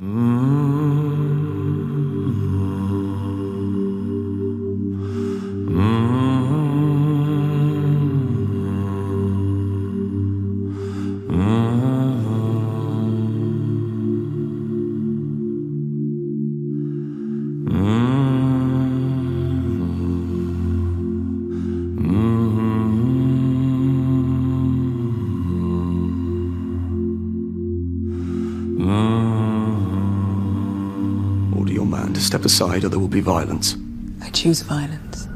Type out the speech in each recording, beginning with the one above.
Order your man to step aside or there will be violence. I choose violence.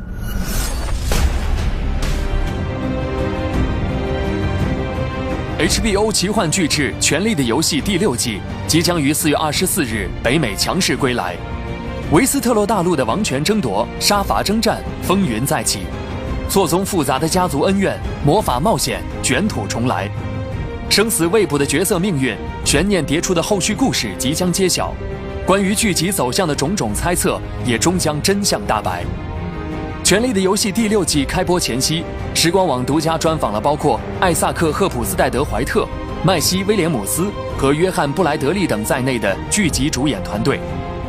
HBO 奇幻巨制《权力的游戏》第6季即将于4月24日北美强势归来。维斯特洛大陆的王权争夺、杀伐征战风云再起，错综复杂的家族恩怨、魔法冒险卷土重来，生死未卜的角色命运、悬念迭出的后续故事即将揭晓。关于剧集走向的种种猜测，也终将真相大白。《权力的游戏》第6季开播前夕，时光网独家专访了包括艾萨克·赫普斯戴德·怀特、麦西·威廉姆斯和约翰·布莱德利等在内的剧集主演团队，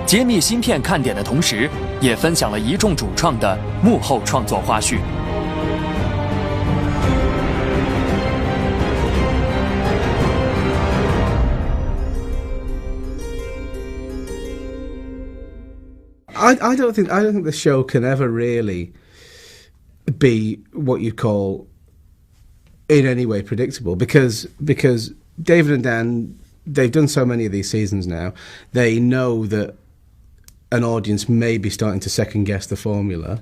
揭秘新片看点的同时，也分享了一众主创的幕后创作花絮。I don't think the show can ever really be what you call in any way predictable because David and Dan, they've done so many of these seasons now. They know that an audience may be starting to second guess the formula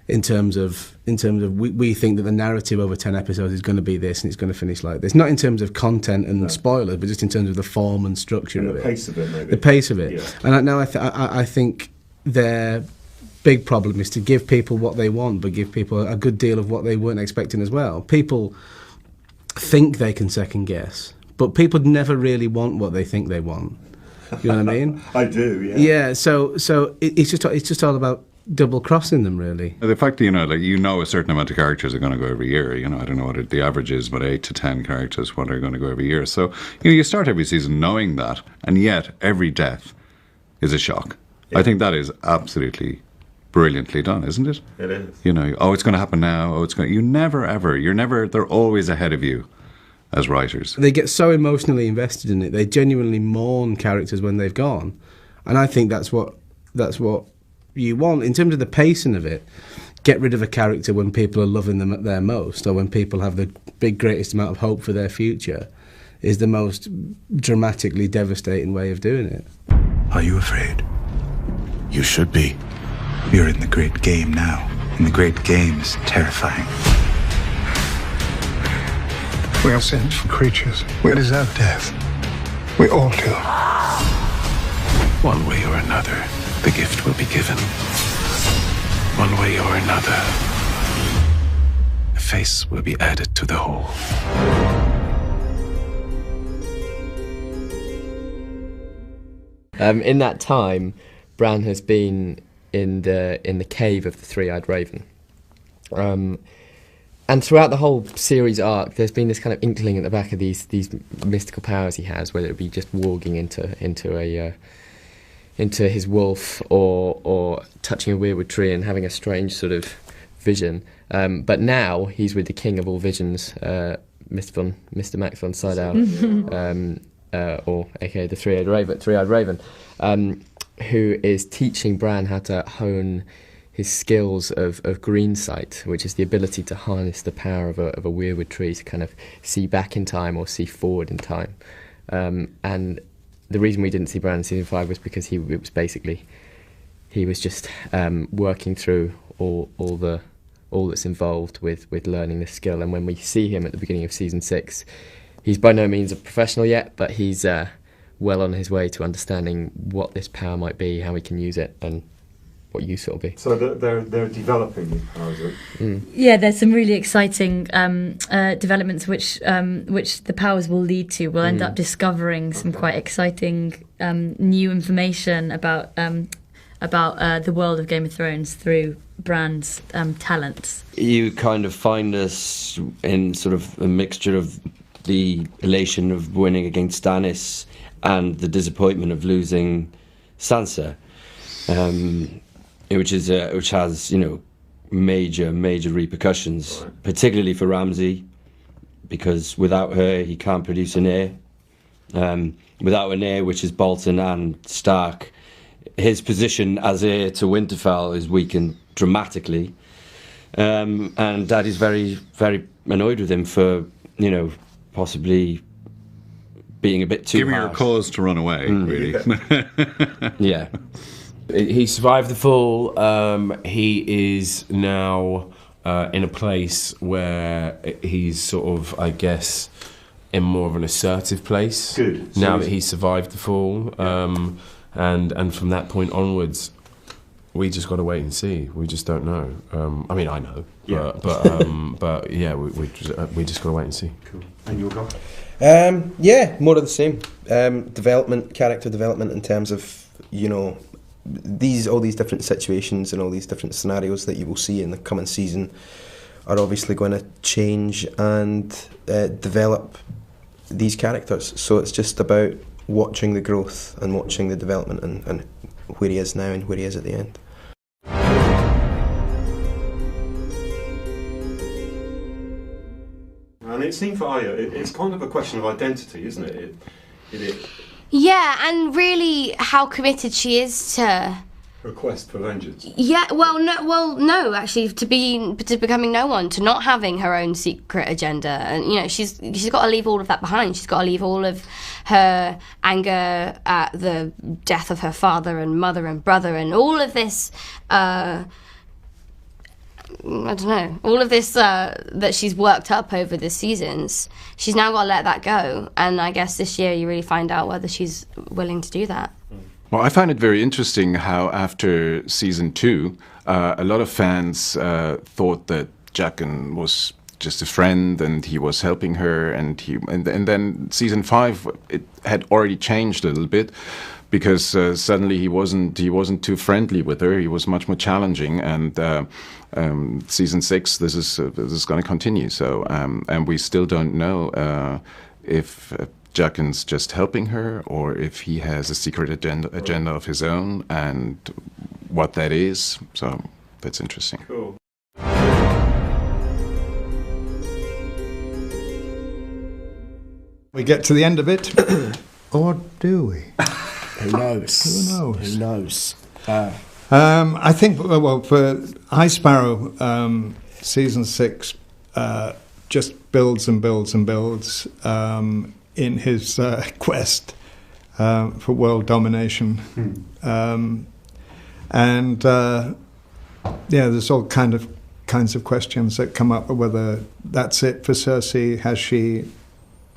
in terms of we think that the narrative over 10 episodes is going to be this and it's going to finish like this. Not in terms of content and spoilers, but just in terms of the form and structure and of the pace of it, maybe. The pace of it. Yeah. And now I think their big problem is to give people what they want, but give people a good deal of what they weren't expecting as well. People think they can second guess, but people never really want what they think they want. You know what I mean? I do, yeah. Yeah, so it's just all about double crossing them, really. The fact that you know a certain amount of characters are going to go every year. I don't know what the average is, but 8 to 10 characters what are going to go every year. So you start every season knowing that, and yet every death is a shock. Yeah. I think that is absolutely brilliantly done, isn't it? It is. It's going to happen now. They're always ahead of you as writers. They get so emotionally invested in it. They genuinely mourn characters when they've gone, and I think that's what you want in terms of the pacing of it. Get rid of a character when people are loving them at their most, or when people have the greatest amount of hope for their future, is the most dramatically devastating way of doing it. Are you afraid? You should be. You're in the great game now, and the great game is terrifying. We are sinful creatures. We deserve death. We all do. One way or another, the gift will be given. One way or another, a face will be added to the whole. In that time, Bran has been in the cave of the Three-Eyed Raven, and throughout the whole series arc, there's been this kind of inkling at the back of these mystical powers he has, whether it be just walking into his wolf or touching a weirwood tree and having a strange sort of vision. But now he's with the king of all visions, Mr. Max von Sydow, or aka the Three-Eyed Raven, who is teaching Bran how to hone his skills of green sight, which is the ability to harness the power of a weirwood tree to kind of see back in time or see forward in time. And the reason we didn't see Bran in season 5 was because he was just working through all that's involved with learning this skill. And when we see him at the beginning of season 6, he's by no means a professional yet, but he's well on his way to understanding what this power might be, how he can use it, and what use it'll be. So they're developing these powers. Yeah, there's some really exciting developments which the powers will lead to. We'll end up discovering some quite exciting new information about the world of Game of Thrones through Bran's talents. You kind of find us in sort of a mixture of the elation of winning against Stannis and the disappointment of losing Sansa, which has major repercussions, particularly for Ramsay, because without her he can't produce an heir. Without an heir, which is Bolton and Stark, his position as heir to Winterfell is weakened dramatically, and Daddy's very, very annoyed with him for possibly being a bit too giving her harsh. cause to run away, really. Yeah. He survived the fall. He is now in a place where he's sort of, I guess, in more of an assertive place. Good. Now that he's survived the fall. And from that point onwards, we just got to wait and see. We just don't know. I mean, I know. Yeah. But yeah, we just got to wait and see. Cool. And you'll go? Yeah, more of the same. Character development in terms of, all these different situations and all these different scenarios that you will see in the coming season are obviously going to change and develop these characters. So it's just about watching the growth and watching the development and where he is now and where he is at the end. And it seemed for Arya, it's kind of a question of identity, isn't it? Yeah, and really how committed she is to her quest for vengeance. Yeah, no, actually, to becoming no one, to not having her own secret agenda, and she's got to leave all of that behind. She's got to leave all of her anger at the death of her father and mother and brother, and all of this. I don't know, all of this that she's worked up over the seasons, she's now got to let that go. And I guess this year you really find out whether she's willing to do that. Well, I find it very interesting how after season 2, a lot of fans thought that Jaqen was just a friend and he was helping her, and then season 5 it had already changed a little bit, because suddenly he wasn't too friendly with her. He was much more challenging, and season 6 this is going to continue. So and we still don't know if Jaqen's just helping her or if he has a secret agenda of his own, and what that is. So that's interesting. Cool. We get to the end of it, or do we? Who knows? Who knows? Who knows? I think, well, for High Sparrow, season 6 just builds and builds and builds in his quest for world domination. And there's all kinds of questions that come up, whether that's it for Cersei. Has she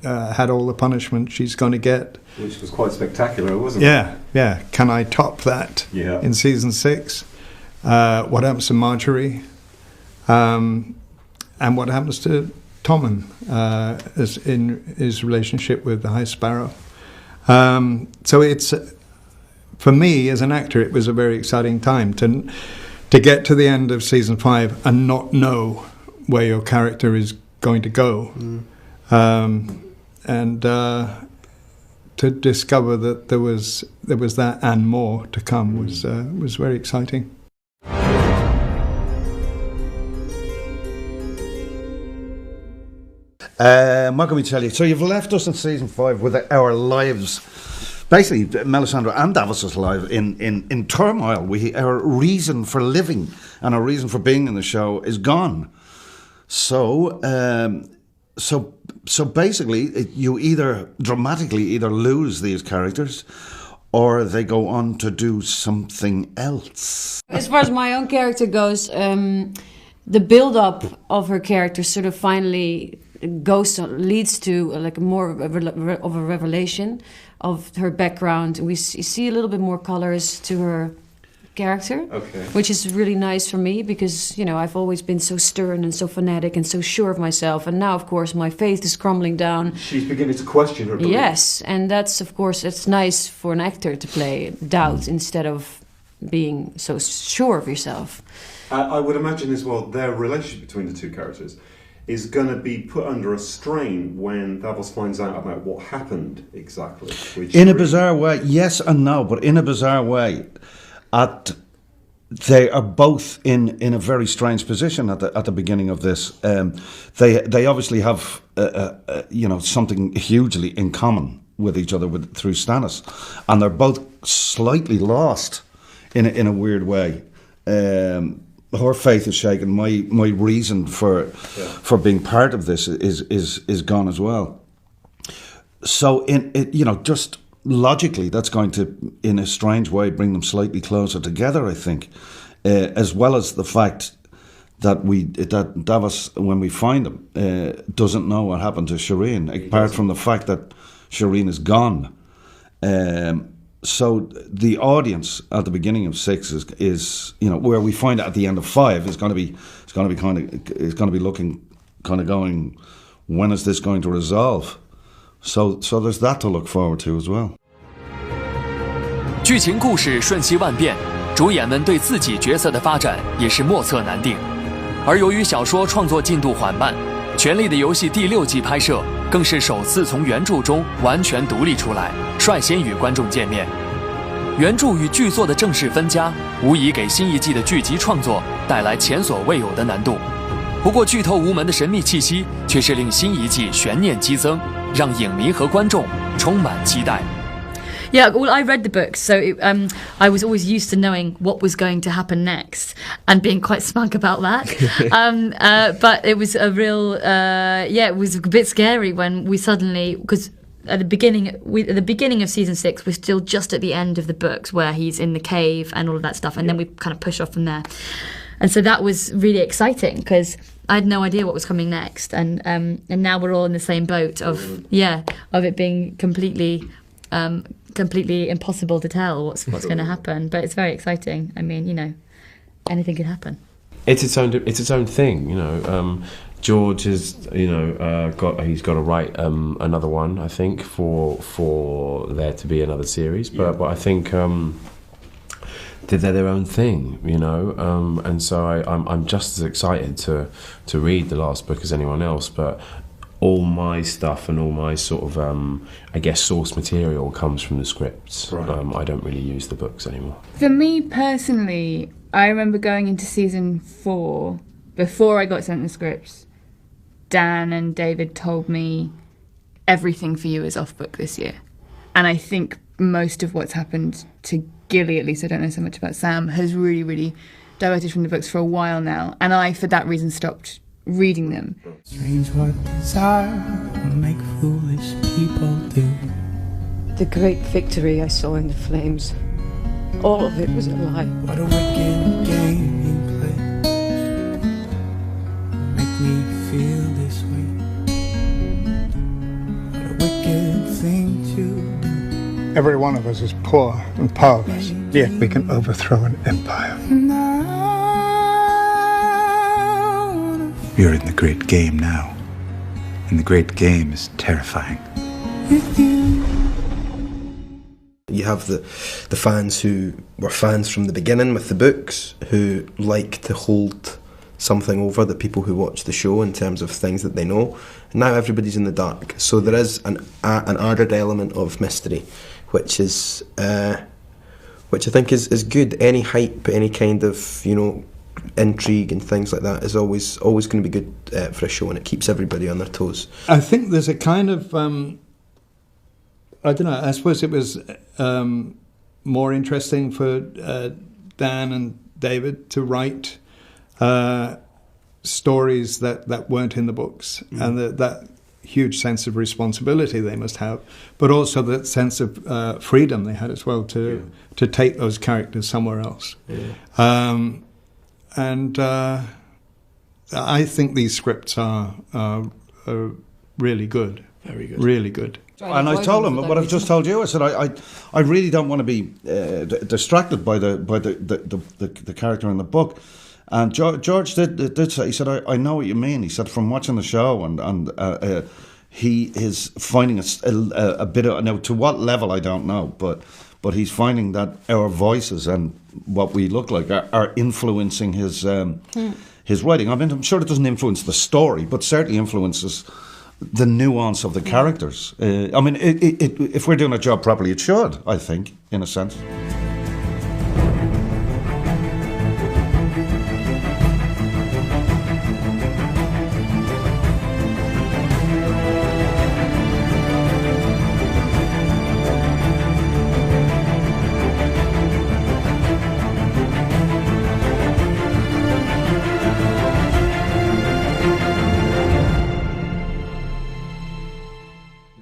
had all the punishment she's going to get? Which was quite spectacular, wasn't it? Yeah. Can I top that in season 6? What happens to Marjorie? And what happens to Tommen as in his relationship with the High Sparrow? So it's, for me as an actor, it was a very exciting time to get to the end of season 5 and not know where your character is going to go. And to discover that there was that and more to come was very exciting. What can we tell you? So you've left us in season 5 with our lives, basically Melisandre and Davos's lives in turmoil. Our reason for living and our reason for being in the show is gone. So basically, you either dramatically lose these characters, or they go on to do something else. As far as my own character goes, the build-up of her character sort of finally leads to like more of a revelation of her background. We see a little bit more colors to her character, which is really nice for me, because I've always been so stern and so fanatic and so sure of myself, and now of course my faith is crumbling down. She's beginning to question her beliefs. Yes, and that's of course it's nice for an actor to play doubt instead of being so sure of yourself. I would imagine as well their relationship between the two characters is going to be put under a strain when Davos finds out about what happened exactly. In a bizarre way, yes and no, but in a bizarre way, they are both in a very strange position at the beginning of this. They obviously have something hugely in common with each other through Stannis, and they're both slightly lost in a weird way. Her faith is shaken. My reason for being part of this is gone as well. So just logically, that's going to, in a strange way, bring them slightly closer together, I think, as well as the fact that Davos, when we find him, doesn't know what happened to Shireen, apart from the fact that Shireen is gone. So the audience at the beginning of 6 is where we find it at the end of 5 is going to be looking kind of going, when is this going to resolve? So there's that to look forward to as well. 剧情故事瞬息万变，主演们对自己角色的发展也是莫测难定。而由于小说创作进度缓慢，《权力的游戏》第6季拍摄更是首次从原著中完全独立出来，率先与观众见面。原著与剧作的正式分家，无疑给新一季的剧集创作带来前所未有的难度。不过剧透无门的神秘气息，却是令新一季悬念激增，让影迷和观众充满期待。Yeah, well, I read the books, so I was always used to knowing what was going to happen next and being quite smug about that. But it was a real, it was a bit scary when we suddenly, because at the beginning of season 6, we're still just at the end of the books where he's in the cave and all of that stuff, and then we kind of push off from there. And so that was really exciting because I had no idea what was coming next, and now we're all in the same boat of it being completely impossible to tell what's going to happen, but it's very exciting. I mean, anything could happen. It's its own thing, George has, he's got to write another one, I think, for there to be another series. But I think they're their own thing, and so I'm just as excited to read the last book as anyone else. But all my stuff and all my sort of, source material comes from the scripts. Right. I don't really use the books anymore. For me personally, I remember going into season 4, before I got sent the scripts, Dan and David told me everything for you is off book this year. And I think most of what's happened to Gilly, at least I don't know so much about Sam, has really, really diverted from the books for a while now. And I, for that reason, stopped reading them. Strange what desire will make foolish people do. The great victory I saw in the flames, all of it was a lie. What a wicked game you play. Make me feel this way. What a wicked thing to do. Every one of us is poor and powerless, yet we can overthrow an empire. You're in the great game now, and the great game is terrifying. You have the fans who were fans from the beginning with the books, who like to hold something over the people who watch the show in terms of things that they know. And now everybody's in the dark, so there is an added element of mystery, which is which I think is good. Any hype, any kind of intrigue and things like that is always going to be good for a show, and it keeps everybody on their toes. I think there's a kind of I don't know, I suppose it was more interesting for Dan and David to write stories that weren't in the books, and that huge sense of responsibility they must have, but also that sense of freedom they had as well to take those characters somewhere else. And I think these scripts are really good. Very good. Really good. And I told him what I've just told you. I said I really don't want to be distracted by the character in the book. And George did say, he said, I know what you mean. He said, from watching the show, and he is finding a bit of, now to what level I don't know, but he's finding that our voices and what we look like are influencing his his writing. I mean, I'm sure it doesn't influence the story, but certainly influences the nuance of the characters. I mean, if we're doing a job properly, it should, I think, in a sense.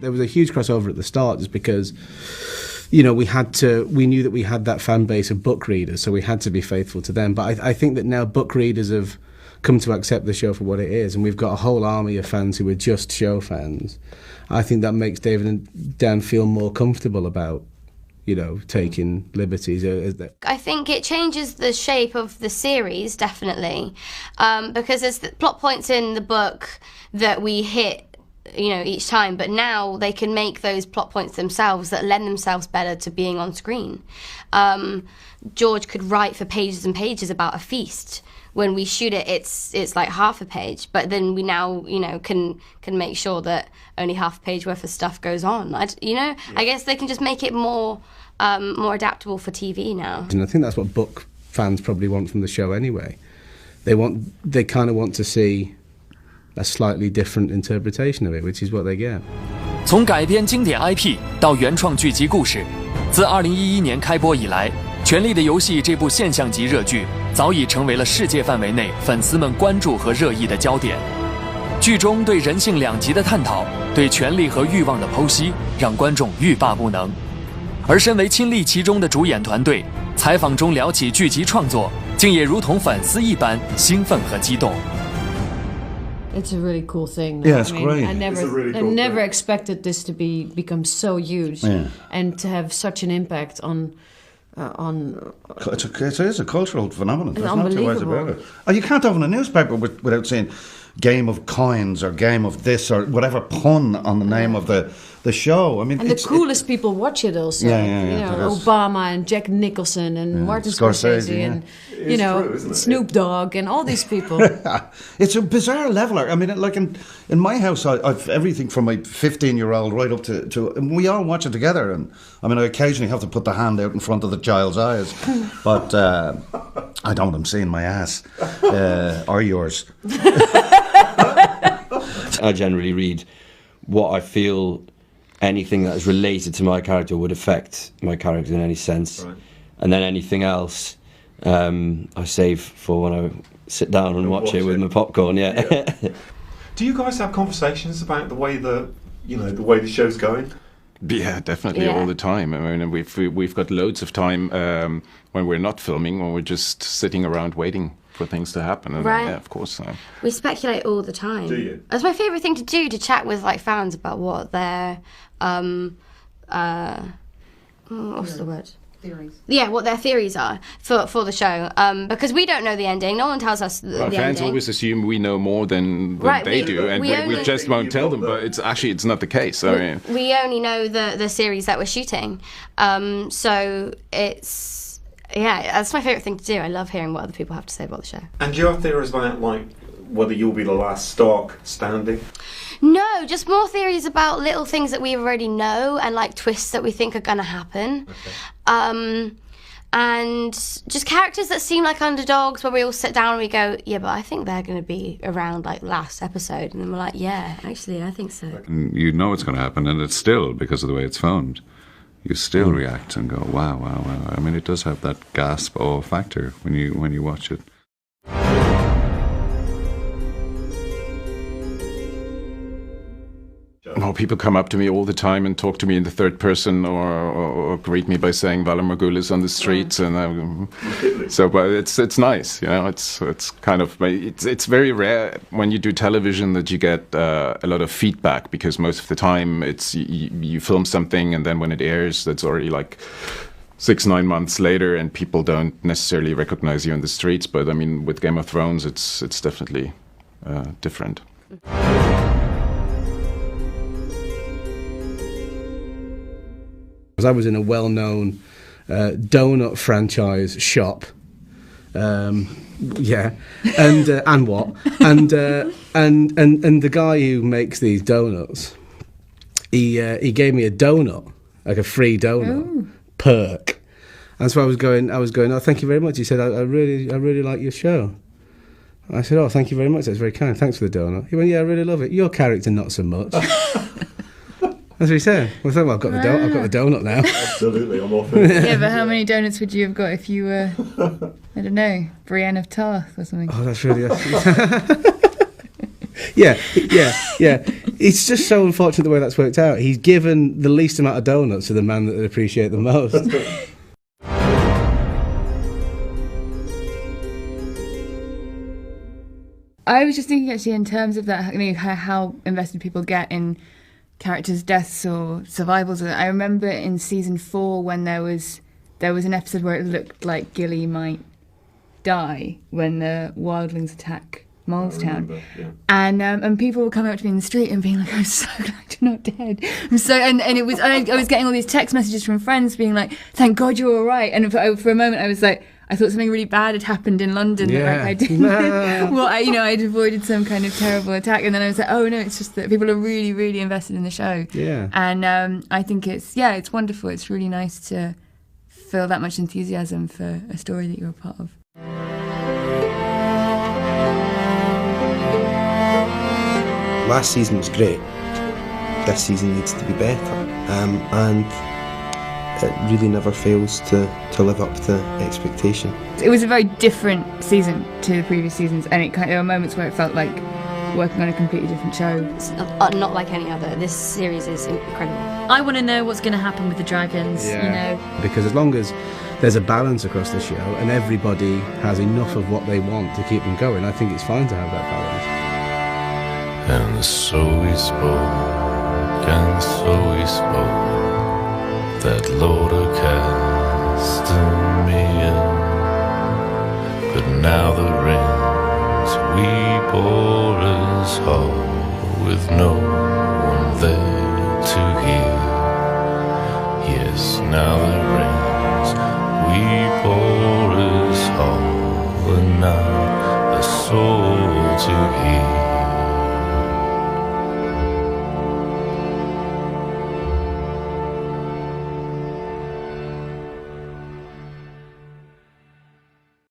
There was a huge crossover at the start just because, you know, we knew that we had that fan base of book readers, so we had to be faithful to them. But I think that now book readers have come to accept the show for what it is, and we've got a whole army of fans who are just show fans. I think that makes David and Dan feel more comfortable about, you know, taking liberties. I think it changes the shape of the series, definitely, because there's the plot points in the book that we hit, you know, each time, but now they can make those plot points themselves that lend themselves better to being on screen. George could write for pages and pages about a feast. When we shoot it, it's like half a page, but then we now, you know, can make sure that only half a page worth of stuff goes on. I guess they can just make it more adaptable for TV now. And I think that's what book fans probably want from the show anyway. They kind of want to see a slightly different interpretation of it, which is what they get. 从改编经典 IP 到原创剧集故事，自2011年开播以来，《权力的游戏》这部现象级热剧早已成为了世界范围内粉丝们关注和热议的焦点。剧中对人性两极的探讨，对权力和欲望的剖析，让观众欲罢不能。而身为亲历其中的主演团队，采访中聊起剧集创作，竟也如同粉丝一般兴奋和激动。 It's a really cool thing. Yeah, it's great. I never expected this to become so huge and to have such an impact on. It is a cultural phenomenon. It's There's no two ways about it. Oh, you can't open a newspaper without saying "game of coins" or "game of this" or whatever pun on the name of the show. I mean, and the coolest people watch it also. You know, Obama and Jack Nicholson and Martin Scorsese and you know, true, Snoop Dogg and all these people. It's a bizarre leveler. I mean, like in my house, I've everything from my 15-year-old right up to and we all watch it together. And I mean, I occasionally have to put the hand out in front of the child's eyes, but I don't want them seeing my ass or yours. I generally read what I feel anything that is related to my character would affect my character in any sense, and then anything else I save for when I sit down and watch it with my popcorn. Yeah. Do you guys have conversations about the way the show's going? Yeah, definitely all the time. I mean, we've got loads of time when we're not filming, when we're just sitting around waiting for things to happen. And Right. yeah, of course. We speculate all the time. Do you? That's my favourite thing to do, to chat with like fans about what their what's the word? Theories. Yeah, what their theories are for the show. Because we don't know the ending. No one tells us the Fans ending. always assume we know more than Right, they we- do, and we we only- just won't tell them. But it's not the case. I mean, We only know the series that we're shooting. So it's, yeah, that's my favourite thing to do. I love hearing what other people have to say about the show. And do you have theories about like whether you'll be the last Stark standing? No, just more theories about little things that we already know and like twists that we think are going to happen. And just characters that seem like underdogs where we all sit down and we go, yeah, but I think they're going to be around like last episode. And then we're like, yeah, actually, I think so. And you know it's going to happen, and it's still, because of the way it's filmed, you still react and go, wow, wow, wow. I mean, it does have that gasp oh factor when you watch it. well, people come up to me all the time and talk to me in the third person, or greet me by saying Valar Morghulis on the streets, and so. But it's nice, you know. It's kind of it's very rare when you do television that you get a lot of feedback, because most of the time it's you film something and then when it airs, that's already like 6-9 months later, and people don't necessarily recognize you in the streets. But I mean, with Game of Thrones, it's definitely different. I was in a well-known donut franchise shop, Yeah, and what? And the guy who makes these donuts, he gave me a donut, like a free donut perk. And so I was going, oh, thank you very much. He said, I really like your show. I said, oh, thank you very much. That's very kind. Thanks for the donut. He went, yeah, I really love it. Your character, not so much. That's what he said. Well, I've got the donut now. Absolutely, I'm off. Yeah, but how many donuts would you have got if you were, I don't know, Brienne of Tarth or something? Oh, that's really... yeah. It's just so unfortunate the way that's worked out. He's given the least amount of donuts to the man that they appreciate the most. I was just thinking, actually, in terms of that, how invested people get in characters' deaths or survivals. I remember in season 4 when there was an episode where it looked like Gilly might die when the wildlings attack Molestown, and people were coming up to me in the street and being like, "I'm so glad you're not dead." I was getting all these text messages from friends being like, "Thank God you're all right." And for a moment, I was like, I thought something really bad had happened in London. Yeah. That, like, I didn't. Well, I'd avoided some kind of terrible attack, and then I was like, oh no, it's just that people are really, really invested in the show. Yeah. And I think it's wonderful. It's really nice to feel that much enthusiasm for a story that you're a part of. Last season was great. This season needs to be better, and it really never fails to live up to expectation. It was a very different season to the previous seasons, and there were moments where it felt like working on a completely different show. It's not like any other. This series is incredible. I want to know what's going to happen with the dragons, you know. Because as long as there's a balance across the show and everybody has enough of what they want to keep them going, I think it's fine to have that balance. And so we spoke, and so we spoke, that Lord of casting me in. But now the rings we bore is hollow with no